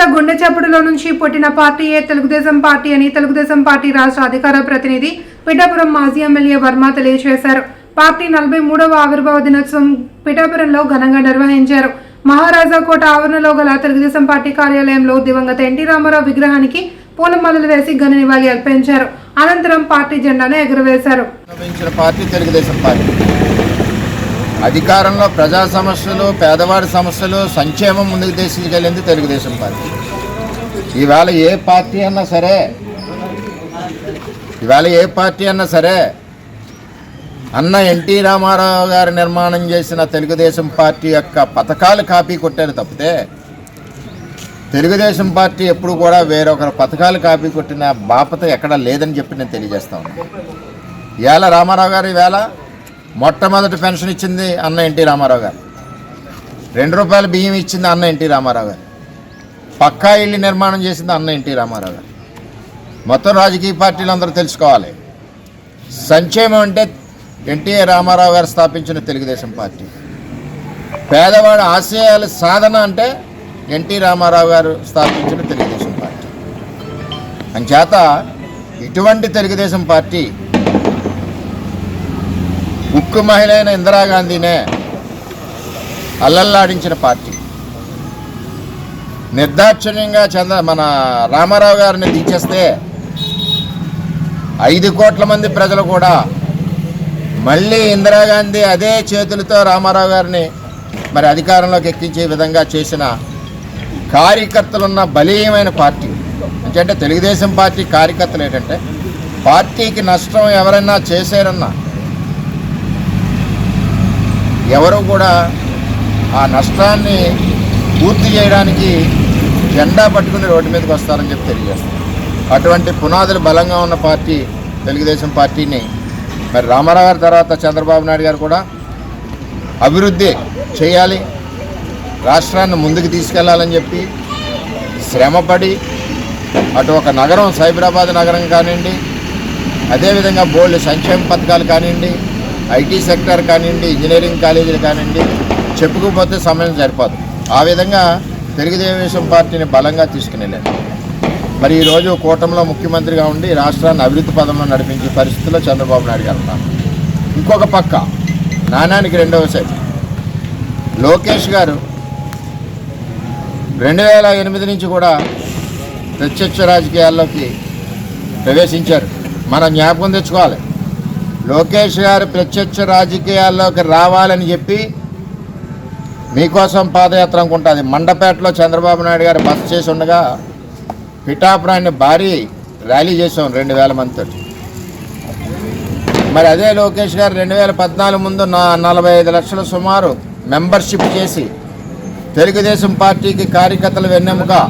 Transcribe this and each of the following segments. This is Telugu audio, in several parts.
ప్రజల గుండె చప్పుడులో నుంచి పుట్టిన పార్టీయే తెలుగుదేశం పార్టీ అని తెలుగుదేశం పార్టీ రాష్ట్ర అధికార ప్రతినిధి పిఠాపురం మాజీ ఎమ్మెల్యే వర్మ తెలియజేశారు. పార్టీ 43వ ఆవిర్భావ దినోత్సవం పిఠాపురంలో ఘనంగా నిర్వహించారు. మహారాజా కోట ఆవరణలో గల తెలుగుదేశం పార్టీ కార్యాలయంలో దివంగత ఎన్టీ రామారావు విగ్రహానికి పూలమాలలు వేసి ఘన నివాళి అర్పించారు. అనంతరం పార్టీ జెండాను ఎగురవేశారు. అధికారంలో ప్రజా సమస్యలు, పేదవాడి సమస్యలు, సంక్షేమం ముందుకు తీసుకెళ్ళింది తెలుగుదేశం పార్టీ. ఇవాళ ఏ పార్టీ అన్నా సరే అన్న ఎన్టీ రామారావు గారు నిర్మాణం చేసిన తెలుగుదేశం పార్టీ యొక్క పథకాలు కాపీ కొట్టారు తప్పితే తెలుగుదేశం పార్టీ ఎప్పుడు కూడా వేరొకరు పథకాలు కాపీ కొట్టిన బాపత ఎక్కడా లేదని చెప్పి నేను తెలియజేస్తా ఉన్నాను. ఇవాళ రామారావు గారు ఇవాళ మొట్టమొదటి పెన్షన్ ఇచ్చింది అన్న ఎన్టీ రామారావు గారు. ₹2 బియ్యం ఇచ్చింది అన్న ఎన్టీ రామారావు గారు. పక్కా ఇల్లు నిర్మాణం చేసింది అన్న ఎన్టీ రామారావు గారు. మొత్తం రాజకీయ పార్టీలు అందరూ తెలుసుకోవాలి, సంక్షేమం అంటే ఎన్టీ రామారావు గారు స్థాపించిన తెలుగుదేశం పార్టీ, పేదవాడి ఆశయాల సాధన అంటే ఎన్టీ రామారావు గారు స్థాపించిన తెలుగుదేశం పార్టీ. అంచేత ఇటువంటి తెలుగుదేశం పార్టీ ఉక్కు మహిళ అయిన ఇందిరాగాంధీనే అల్లల్లాడించిన పార్టీ. నిర్దాక్షిణ్యంగా మన రామారావు గారిని దించేస్తే 5 కోట్ల మంది ప్రజలు కూడా మళ్ళీ ఇందిరాగాంధీ అదే చేతులతో రామారావు గారిని మరి అధికారంలోకి ఎక్కించే విధంగా చేసిన కార్యకర్తలున్న బలీయమైన పార్టీ. అంటే తెలుగుదేశం పార్టీ కార్యకర్తలు ఏంటంటే పార్టీకి నష్టం ఎవరైనా చేశారన్నా ఎవరు కూడా ఆ నష్టాన్ని పూర్తి చేయడానికి జెండా పట్టుకుని రోడ్డు మీదకి వస్తారని చెప్పి తెలియజేస్తారు. అటువంటి పునాదులు బలంగా ఉన్న పార్టీ తెలుగుదేశం పార్టీని మరి రామారావు గారి తర్వాత చంద్రబాబు నాయుడు గారు కూడా అభివృద్ధి చేయాలి, రాష్ట్రాన్ని ముందుకు తీసుకెళ్లాలని చెప్పి శ్రమపడి అటు ఒక నగరం సైబరాబాద్ నగరం కానివ్వండి, అదేవిధంగా బోల్డ్ సంక్షేమ పథకాలు కానివ్వండి, ఐటీ సెక్టర్ కానివ్వండి, ఇంజనీరింగ్ కాలేజీలు కానివ్వండి, చెప్పుకోకపోతే సమయం సరిపోదు. ఆ విధంగా తెలుగుదేశం పార్టీని బలంగా తీసుకుని వెళ్ళారు. మరి ఈరోజు కూటమిలో ముఖ్యమంత్రిగా ఉండి రాష్ట్రాన్ని అభివృద్ధి పదంలో నడిపించే పరిస్థితుల్లో చంద్రబాబు నాయుడు గారు ఉన్నారు. ఇంకొక పక్క నాణానికి రెండవ సైడ్ లోకేష్ గారు 2008 నుంచి కూడా ప్రత్యక్ష రాజకీయాల్లోకి ప్రవేశించారు. మనం జ్ఞాపకం తెచ్చుకోవాలి, లోకేష్ గారు ప్రత్యక్ష రాజకీయాల్లోకి రావాలని చెప్పి మీకోసం పాదయాత్ర అనుకుంటుంది. మండపేటలో చంద్రబాబు నాయుడు గారు బస చేసి ఉండగా పిఠాపురాన్ని భారీ ర్యాలీ చేసాం 2000 మందితో. మరి అదే లోకేష్ గారు 2014 ముందు 45 లక్షల సుమారు మెంబర్షిప్ చేసి తెలుగుదేశం పార్టీకి కార్యకర్తలు వెన్నెముగా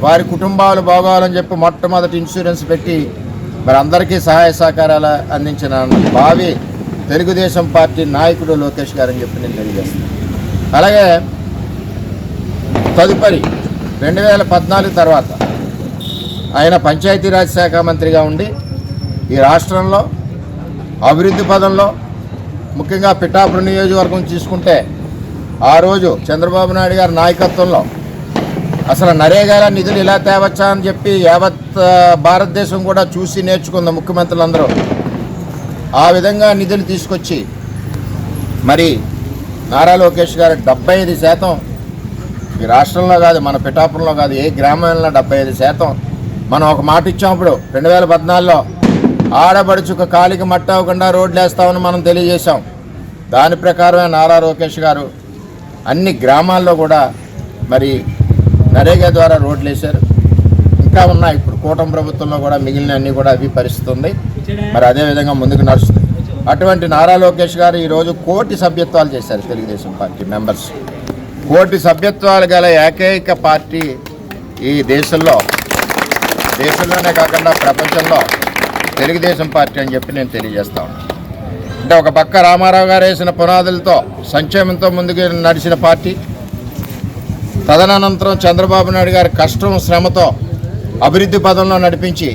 వారి కుటుంబాలు బాగోవాలని చెప్పి మొట్టమొదటి ఇన్సూరెన్స్ పెట్టి మరి అందరికీ సహాయ సహకారాలు అందించిన భావి తెలుగుదేశం పార్టీ నాయకుడు లోకేష్ గారు అని చెప్పి నేను తెలియజేస్తాను. అలాగే తదుపరి 2014 తర్వాత ఆయన పంచాయతీరాజ్ శాఖ మంత్రిగా ఉండి ఈ రాష్ట్రంలో అభివృద్ధి పదంలో ముఖ్యంగా పిఠాపురం నియోజకవర్గం తీసుకుంటే ఆ రోజు చంద్రబాబు నాయుడు గారి నాయకత్వంలో అసలు నరేగాల నిధులు ఇలా తేవచ్చా అని చెప్పి యావత్ భారతదేశం కూడా చూసి నేర్చుకుంది ముఖ్యమంత్రులందరూ. ఆ విధంగా నిధులు తీసుకొచ్చి మరి నారా లోకేష్ గారు 75% ఈ రాష్ట్రంలో కాదు, మన పిఠాపురంలో కాదు, ఏ గ్రామంలో 75% మనం ఒక మాట ఇచ్చామప్పుడు 2014లో ఆడబడుచుక కాలికి మట్టవకుండా రోడ్లు వేస్తామని మనం తెలియజేశాం. దాని ప్రకారమే నారా లోకేష్ గారు అన్ని గ్రామాల్లో కూడా మరి నరేగా ద్వారా రోడ్లు వేశారు. ఇంకా ఉన్నాయి, ఇప్పుడు కూటమి ప్రభుత్వంలో కూడా మిగిలిన అన్నీ కూడా అవి పరిస్థితి ఉంది. మరి అదేవిధంగా ముందుకు నడుస్తుంది. అటువంటి నారా లోకేష్ గారు ఈరోజు 1 కోటి సభ్యత్వాలు చేశారు తెలుగుదేశం పార్టీ మెంబర్స్. 1 కోటి సభ్యత్వాలు గల ఏకైక పార్టీ ఈ దేశంలోనే కాకుండా ప్రపంచంలో తెలుగుదేశం పార్టీ అని చెప్పి నేను తెలియజేస్తా ఉన్నాను. అంటే ఒక పక్క రామారావు గారు వేసిన పునాదులతో సంక్షేమంతో ముందుకు నడిచిన పార్టీ, తదనంతరం చంద్రబాబు నాయుడు గారి కష్టం శ్రమతో అభివృద్ధి పదంలో నడిపించి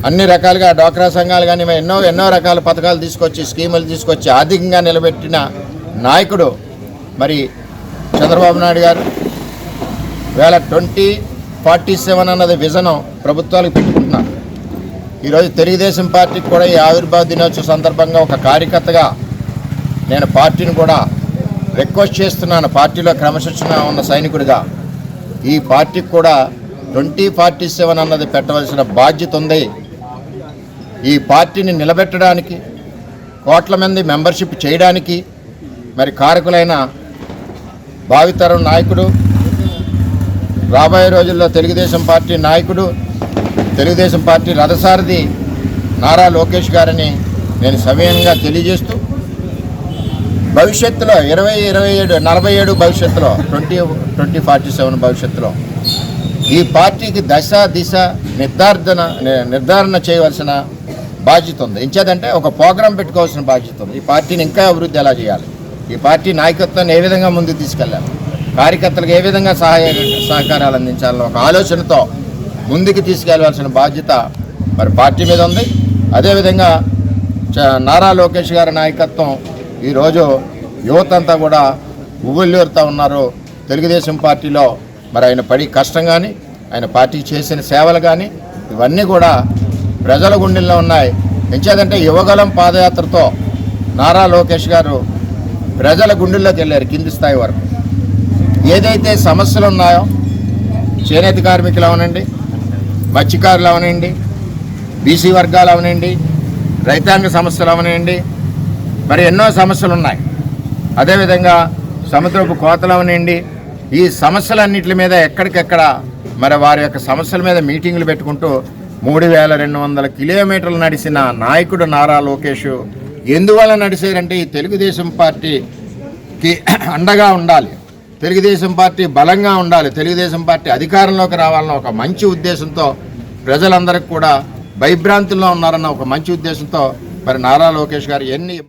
అన్ని రకాలుగా డ్వాక్రా సంఘాలు కానీ ఎన్నో రకాల పథకాలు తీసుకొచ్చి స్కీములు తీసుకొచ్చి ఆర్థికంగా నిలబెట్టిన నాయకుడు మరి చంద్రబాబు నాయుడు గారు. వేళ 47 అన్నది విజన్ ప్రభుత్వాలకు పెట్టుకుంటున్నారు. ఈరోజు తెలుగుదేశం పార్టీకి కూడా ఈ ఆవిర్భావ దినోత్సవ సందర్భంగా ఒక కార్యకర్తగా నేను పార్టీని కూడా రిక్వెస్ట్ చేస్తున్నాను. పార్టీలో క్రమశిక్షణ ఉన్న సైనికుడిగా ఈ పార్టీకి కూడా 2047 అన్నది పెట్టవలసిన బాధ్యత ఉంది. ఈ పార్టీని నిలబెట్టడానికి, కోట్ల మంది మెంబర్షిప్ చేయడానికి మరి కారకులైన భావితరం నాయకుడు, రాబోయే రోజుల్లో తెలుగుదేశం పార్టీ నాయకుడు, తెలుగుదేశం పార్టీ రథసారథి నారా లోకేష్ గారిని నేను సవినయంగా తెలియజేస్తూ భవిష్యత్తులో 47 భవిష్యత్తులో 2047 భవిష్యత్తులో ఈ పార్టీకి దశ దిశ నిర్ధారణ చేయవలసిన బాధ్యత ఉంది. ఇంచేదంటే ఒక ప్రోగ్రాం పెట్టుకోవాల్సిన బాధ్యత ఉంది. ఈ పార్టీని ఇంకా అభివృద్ధి ఎలా చేయాలి, ఈ పార్టీ నాయకత్వాన్ని ఏ విధంగా ముందుకు తీసుకెళ్ళాలి, కార్యకర్తలకు ఏ విధంగా సహకారాలు అందించాలని ఒక ఆలోచనతో ముందుకు తీసుకెళ్లవలసిన బాధ్యత మరి పార్టీ మీద ఉంది. అదేవిధంగా నారా లోకేష్ గారి నాయకత్వం ఈరోజు యువత అంతా కూడా ఉవ్వెళ్ళూరుతూ ఉన్నారు. తెలుగుదేశం పార్టీలో మరి ఆయన పడి కష్టం కానీ, ఆయన పార్టీకి చేసిన సేవలు కానీ ఇవన్నీ కూడా ప్రజల గుండెల్లో ఉన్నాయి. ఎంచేదంటే యువగలం పాదయాత్రతో నారా లోకేష్ గారు ప్రజల గుండెల్లోకి వెళ్ళారు, కింది స్థాయి వరకు. ఏదైతే సమస్యలు ఉన్నాయో, చేనేత కార్మికులు అవనండి, మత్స్యకారులు అవనండి, బీసీ వర్గాలు అవనండి, రైతాంగ సమస్యలు అవనండి, మరి ఎన్నో సమస్యలు ఉన్నాయి. అదేవిధంగా సముద్రపు కోతలు అవనండి, ఈ సమస్యలన్నింటి మీద ఎక్కడికెక్కడ మరి వారి యొక్క సమస్యల మీద మీటింగులు పెట్టుకుంటూ 3200 కిలోమీటర్లు నడిచిన నాయకుడు నారా లోకేష్ ఎందువల్ల నడిచారంటే ఈ తెలుగుదేశం పార్టీకి అండగా ఉండాలి, తెలుగుదేశం పార్టీ బలంగా ఉండాలి, తెలుగుదేశం పార్టీ అధికారంలోకి రావాలన్న ఒక మంచి ఉద్దేశంతో, ప్రజలందరికీ కూడా భయభ్రాంతుల్లో ఉన్నారన్న ఒక మంచి ఉద్దేశంతో మరి నారా లోకేష్ గారు ఎన్ని